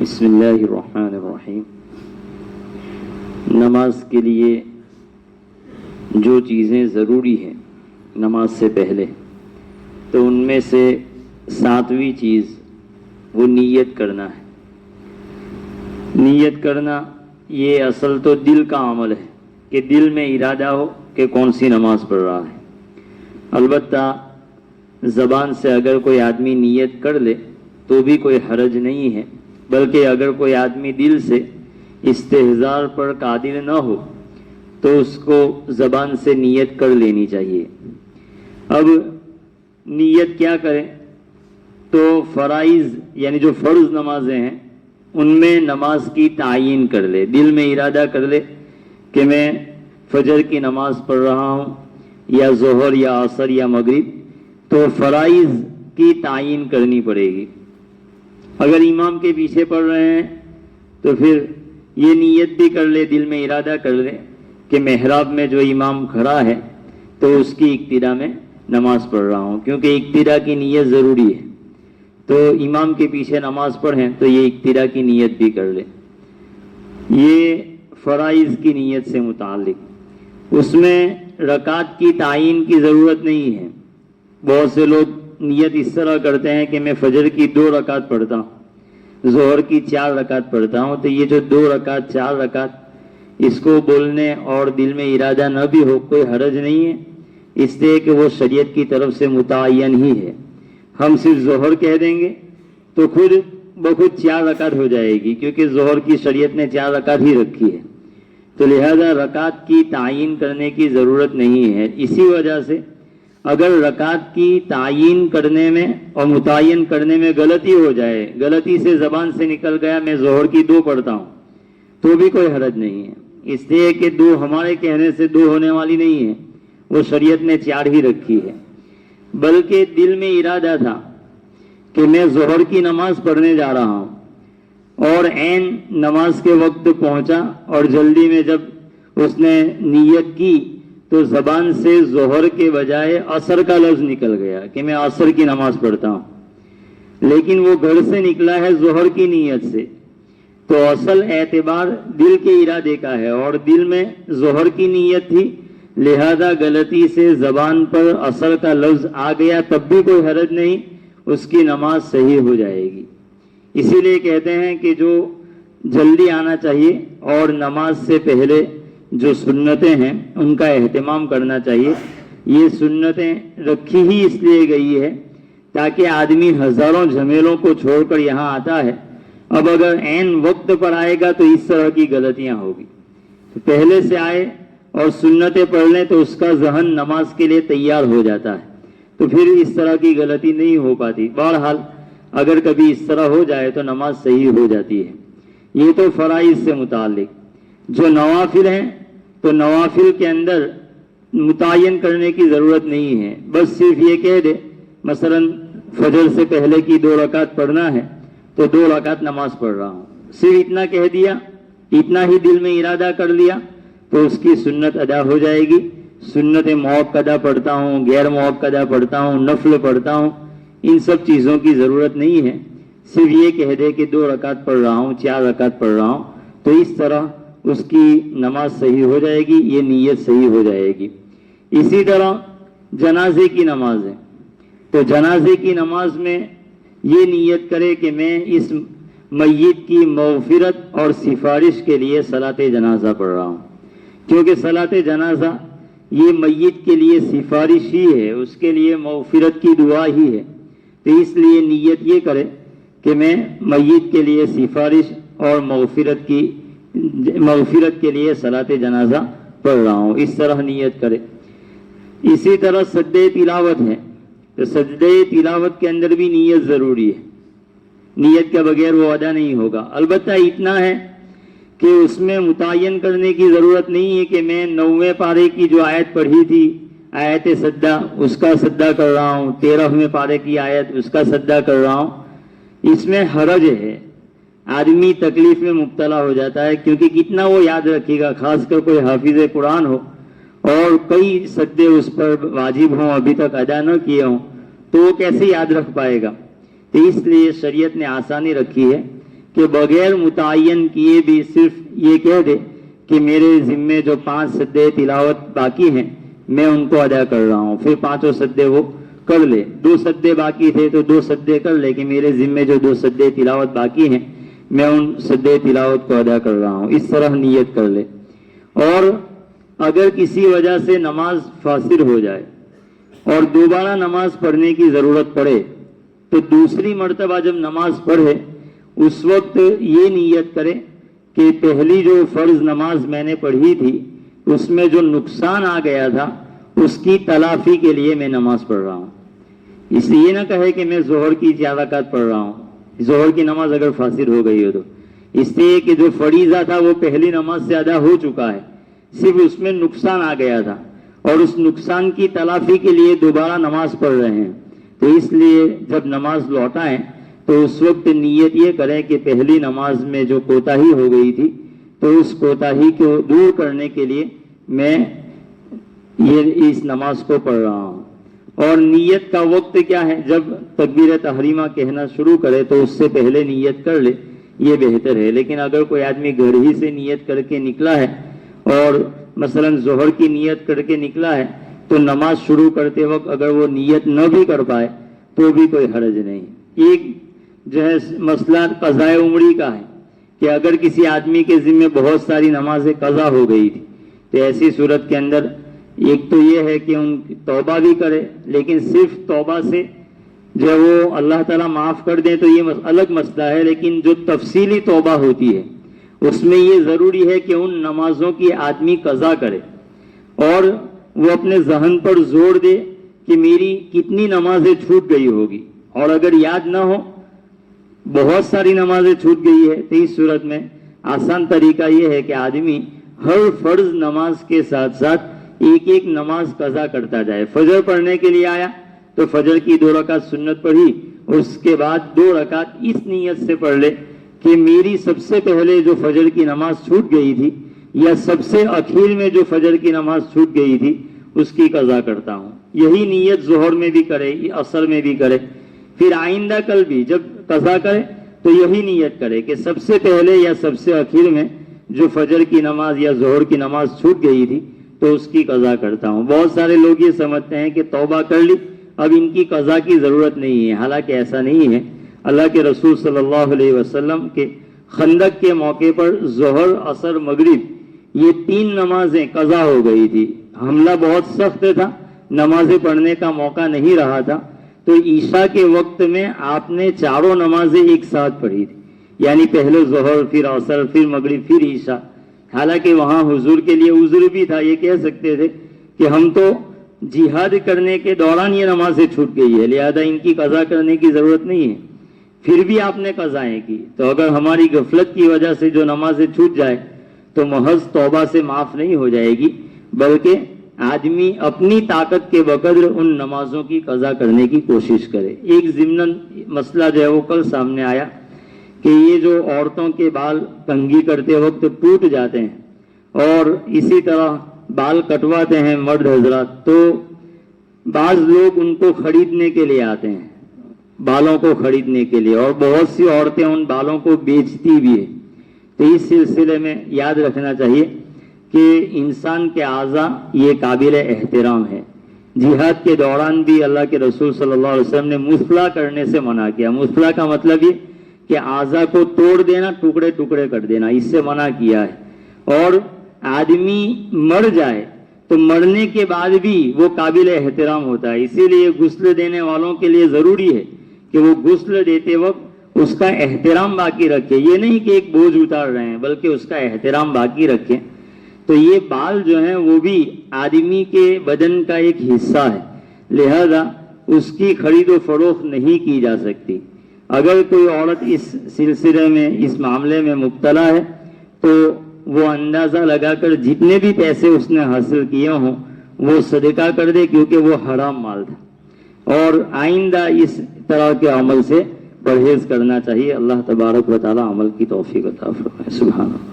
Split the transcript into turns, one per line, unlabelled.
بسم اللہ الرحمن الرحیم۔ نماز کے لیے جو چیزیں ضروری ہیں نماز سے پہلے، تو ان میں سے 7ویں چیز وہ نیت کرنا ہے۔ نیت کرنا یہ اصل تو دل کا عمل ہے کہ دل میں ارادہ ہو کہ کون سی نماز پڑھ رہا ہے۔ البتہ زبان سے اگر کوئی آدمی نیت کر لے تو بھی کوئی حرج نہیں ہے، بلکہ اگر کوئی آدمی دل سے استحضار پر قادر نہ ہو تو اس کو زبان سے نیت کر لینی چاہیے۔ اب نیت کیا کریں؟ تو فرائض یعنی جو فرض نمازیں ہیں ان میں نماز کی تعیین کر لے، دل میں ارادہ کر لے کہ میں فجر کی نماز پڑھ رہا ہوں یا ظہر یا عصر یا مغرب، تو فرائض کی تعیین کرنی پڑے گی۔ اگر امام کے پیچھے پڑھ رہے ہیں تو پھر یہ نیت بھی کر لے، دل میں ارادہ کر لے کہ محراب میں جو امام کھڑا ہے تو اس کی اقتدا میں نماز پڑھ رہا ہوں، کیونکہ اقتدا کی نیت ضروری ہے۔ تو امام کے پیچھے نماز پڑھیں تو یہ اقتدا کی نیت بھی کر لے۔ یہ فرائض کی نیت سے متعلق، اس میں رکعت کی تعیین کی ضرورت نہیں ہے۔ بہت سے لوگ نیت اس طرح کرتے ہیں کہ میں فجر کی 2 رکعت پڑھتا ہوں، ظہر کی 4 رکعت پڑھتا ہوں، تو یہ جو 2 رکعت 4 رکعت اس کو بولنے اور دل میں ارادہ نہ بھی ہو کوئی حرج نہیں ہے، اس لیے کہ وہ شریعت کی طرف سے متعین ہی ہے۔ ہم صرف ظہر کہہ دیں گے تو خود بخود 4 رکعت ہو جائے گی، کیونکہ ظہر کی شریعت نے 4 رکعت ہی رکھی ہے، تو لہذا رکعت کی تعیین کرنے کی ضرورت نہیں ہے۔ اسی وجہ سے اگر رکعت کی تعیین کرنے میں اور متعین کرنے میں غلطی ہو جائے، غلطی سے زبان سے نکل گیا میں ظہر کی 2 پڑھتا ہوں، تو بھی کوئی حرج نہیں ہے، اس لیے کہ 2 ہمارے کہنے سے 2 ہونے والی نہیں ہے، وہ شریعت نے 4 ہی رکھی ہے۔ بلکہ دل میں ارادہ تھا کہ میں ظہر کی نماز پڑھنے جا رہا ہوں، اور عین نماز کے وقت پہنچا اور جلدی میں جب اس نے نیت کی تو زبان سے ظہر کے بجائے عصر کا لفظ نکل گیا کہ میں عصر کی نماز پڑھتا ہوں، لیکن وہ گھر سے نکلا ہے ظہر کی نیت سے، تو اصل اعتبار دل کے ارادے کا ہے، اور دل میں ظہر کی نیت تھی، لہذا غلطی سے زبان پر عصر کا لفظ آ گیا تب بھی کوئی حرج نہیں، اس کی نماز صحیح ہو جائے گی۔ اسی لیے کہتے ہیں کہ جو جلدی آنا چاہیے اور نماز سے پہلے جو سنتیں ہیں ان کا اہتمام کرنا چاہیے۔ یہ سنتیں رکھی ہی اس لیے گئی ہے تاکہ آدمی ہزاروں جھمیلوں کو چھوڑ کر یہاں آتا ہے، اب اگر عین وقت پر آئے گا تو اس طرح کی غلطیاں ہوگی، تو پہلے سے آئے اور سنتیں پڑھ لیں تو اس کا ذہن نماز کے لیے تیار ہو جاتا ہے، تو پھر اس طرح کی غلطی نہیں ہو پاتی۔ بہرحال اگر کبھی اس طرح ہو جائے تو نماز صحیح ہو جاتی ہے۔ یہ تو فرائض سے متعلق۔ جو نوافل ہیں تو نوافل کے اندر متعین کرنے کی ضرورت نہیں ہے، بس صرف یہ کہہ دے مثلا فجر سے پہلے کی 2 رکعت پڑھنا ہے تو 2 رکعت نماز پڑھ رہا ہوں، صرف اتنا کہہ دیا، اتنا ہی دل میں ارادہ کر لیا تو اس کی سنت ادا ہو جائے گی۔ سنت موقدہ پڑھتا ہوں، غیر موقدہ پڑھتا ہوں، نفل پڑھتا ہوں، ان سب چیزوں کی ضرورت نہیں ہے، صرف یہ کہہ دے کہ 2 رکعت پڑھ رہا ہوں، 4 رکعت پڑھ رہا ہوں، تو اس طرح اس کی نماز صحیح ہو جائے گی، یہ نیت صحیح ہو جائے گی۔ اسی طرح جنازے کی نماز ہے، تو جنازے کی نماز میں یہ نیت کرے کہ میں اس میت کی مغفرت اور سفارش کے لیے صلاۃ جنازہ پڑھ رہا ہوں، کیونکہ صلاۃ جنازہ یہ میت کے لیے سفارش ہی ہے، اس کے لیے مغفرت کی دعا ہی ہے، تو اس لیے نیت یہ کرے کہ میں میت کے لیے سفارش اور مغفرت کے لیے صلاۃ جنازہ پڑھ رہا ہوں، اس طرح نیت کرے۔ اسی طرح سجدہ تلاوت ہے، تو سجدہ تلاوت کے اندر بھی نیت ضروری ہے، نیت کے بغیر وہ ادا نہیں ہوگا۔ البتہ اتنا ہے کہ اس میں متعین کرنے کی ضرورت نہیں ہے کہ میں 9ویں پارے کی جو آیت پڑھی تھی آیت سجدہ اس کا سجدہ کر رہا ہوں، 13ویں پارے کی آیت اس کا سجدہ کر رہا ہوں، اس میں حرج ہے، آدمی تکلیف میں مبتلا ہو جاتا ہے، کیونکہ کتنا وہ یاد رکھے گا، خاص کر کوئی حافظ قرآن ہو اور کئی سجدے اس پر واجب ہوں ابھی تک ادا نہ کیے ہوں، تو وہ کیسے یاد رکھ پائے گا؟ تو اس لیے شریعت نے آسانی رکھی ہے کہ بغیر متعین کیے بھی صرف یہ کہہ دے کہ میرے ذمے جو 5 سجدے تلاوت باقی ہیں میں ان کو ادا کر رہا ہوں، پھر 5 سجدے وہ کر لے، 2 سجدے باقی تھے تو 2 سجدے کر لے کہ میرے ذمے جو 2 سجدے تلاوت باقی ہیں میں ان سجدے تلاوت کو ادا کر رہا ہوں، اس طرح نیت کر لے۔ اور اگر کسی وجہ سے نماز فاسد ہو جائے اور دوبارہ نماز پڑھنے کی ضرورت پڑے تو دوسری مرتبہ جب نماز پڑھے اس وقت یہ نیت کرے کہ پہلی جو فرض نماز میں نے پڑھی تھی اس میں جو نقصان آ گیا تھا اس کی تلافی کے لیے میں نماز پڑھ رہا ہوں۔ اس لیے یہ نہ کہے کہ میں ظہر کی 4 رکعت پڑھ رہا ہوں، ظہر کی نماز اگر فاسد ہو گئی ہو تو، اس لیے کہ جو فریضہ تھا وہ پہلی نماز سے ادا ہو چکا ہے، صرف اس میں نقصان آ گیا تھا اور اس نقصان کی تلافی کے لیے دوبارہ نماز پڑھ رہے ہیں، تو اس لیے جب نماز لوٹائیں تو اس وقت نیت یہ کریں کہ پہلی نماز میں جو کوتاہی ہو گئی تھی تو اس کوتاہی کو دور کرنے کے لیے میں یہ اس نماز کو پڑھ رہا ہوں۔ اور نیت کا وقت کیا ہے؟ جب تکبیر تحریمہ کہنا شروع کرے تو اس سے پہلے نیت کر لے، یہ بہتر ہے۔ لیکن اگر کوئی آدمی گھر ہی سے نیت کر کے نکلا ہے اور مثلا ظہر کی نیت کر کے نکلا ہے تو نماز شروع کرتے وقت اگر وہ نیت نہ بھی کر پائے تو بھی کوئی حرج نہیں۔ ایک جو ہے مسئلہ قضاء عمری کا ہے کہ اگر کسی آدمی کے ذمہ بہت ساری نمازیں قضا ہو گئی تھی تو ایسی صورت کے اندر ایک تو یہ ہے کہ ان توبہ بھی کرے، لیکن صرف توبہ سے جو وہ اللہ تعالیٰ معاف کر دیں تو یہ الگ مسئلہ ہے، لیکن جو تفصیلی توبہ ہوتی ہے اس میں یہ ضروری ہے کہ ان نمازوں کی آدمی قضا کرے اور وہ اپنے ذہن پر زور دے کہ میری کتنی نمازیں چھوٹ گئی ہوگی، اور اگر یاد نہ ہو بہت ساری نمازیں چھوٹ گئی ہے تو اس صورت میں آسان طریقہ یہ ہے کہ آدمی ہر فرض نماز کے ساتھ ساتھ ایک ایک نماز قضا کرتا جائے۔ فجر پڑھنے کے لیے آیا تو فجر کی 2 رکعت سنت پڑھی، اس کے بعد 2 رکعت اس نیت سے پڑھ لے کہ میری سب سے پہلے جو فجر کی نماز چھوٹ گئی تھی یا سب سے اخیر میں جو فجر کی نماز چھوٹ گئی تھی اس کی قضا کرتا ہوں۔ یہی نیت ظہر میں بھی کرے، عصر میں بھی کرے، پھر آئندہ کل بھی جب قضا کرے تو یہی نیت کرے کہ سب سے پہلے یا سب سے اخیر میں جو فجر کی نماز یا ظہر کی نماز چھوٹ گئی تھی تو اس کی قضا کرتا ہوں۔ بہت سارے لوگ یہ سمجھتے ہیں کہ توبہ کر لی اب ان کی قضا کی ضرورت نہیں ہے، حالانکہ ایسا نہیں ہے۔ اللہ کے رسول صلی اللہ علیہ وسلم کے خندق کے موقع پر ظہر، عصر، مغرب یہ 3 نمازیں قضا ہو گئی تھی۔ حملہ بہت سخت تھا، نمازیں پڑھنے کا موقع نہیں رہا تھا، تو عشاء کے وقت میں آپ نے 4 نمازیں ایک ساتھ پڑھی تھی، یعنی پہلے ظہر، پھر عصر، پھر مغرب، پھر عشاء۔ حالانکہ وہاں حضور کے لیے عذر بھی تھا، یہ کہہ سکتے تھے کہ ہم تو جہاد کرنے کے دوران یہ نمازیں چھوٹ گئی ہے لہذا ان کی قضا کرنے کی ضرورت نہیں ہے، پھر بھی آپ نے قضائیں کی۔ تو اگر ہماری غفلت کی وجہ سے جو نمازیں چھوٹ جائے تو محض توبہ سے معاف نہیں ہو جائے گی، بلکہ آدمی اپنی طاقت کے بقدر ان نمازوں کی قضا کرنے کی کوشش کرے۔ ایک ضمن مسئلہ جو ہے وہ کل سامنے آیا کہ یہ جو عورتوں کے بال کنگھی کرتے وقت ٹوٹ جاتے ہیں اور اسی طرح بال کٹواتے ہیں مرد حضرات، تو بعض لوگ ان کو خریدنے کے لیے آتے ہیں، بالوں کو خریدنے کے لیے، اور بہت سی عورتیں ان بالوں کو بیچتی بھی ہیں۔ تو اس سلسلے میں یاد رکھنا چاہیے کہ انسان کے اعضاء یہ قابل احترام ہے۔ جہاد کے دوران بھی اللہ کے رسول صلی اللہ علیہ وسلم نے مصلح کرنے سے منع کیا۔ مصلح کا مطلب یہ کہ اعضاء کو توڑ دینا، ٹکڑے ٹکڑے کر دینا، اس سے منع کیا ہے۔ اور آدمی مر جائے تو مرنے کے بعد بھی وہ قابل احترام ہوتا ہے، اسی لیے غسل دینے والوں کے لیے ضروری ہے کہ وہ غسل دیتے وقت اس کا احترام باقی رکھے، یہ نہیں کہ ایک بوجھ اتار رہے ہیں بلکہ اس کا احترام باقی رکھیں۔ تو یہ بال جو ہیں وہ بھی آدمی کے بدن کا ایک حصہ ہے، لہذا اس کی خرید و فروخت نہیں کی جا سکتی۔ اگر کوئی عورت اس سلسلے میں، اس معاملے میں مبتلا ہے تو وہ اندازہ لگا کر جتنے بھی پیسے اس نے حاصل کیے ہوں وہ صدقہ کر دے، کیونکہ وہ حرام مال تھا، اور آئندہ اس طرح کے عمل سے پرہیز کرنا چاہیے۔ اللہ تبارک و تعالی عمل کی توفیق عطا فرمائے۔ سبحان اللہ۔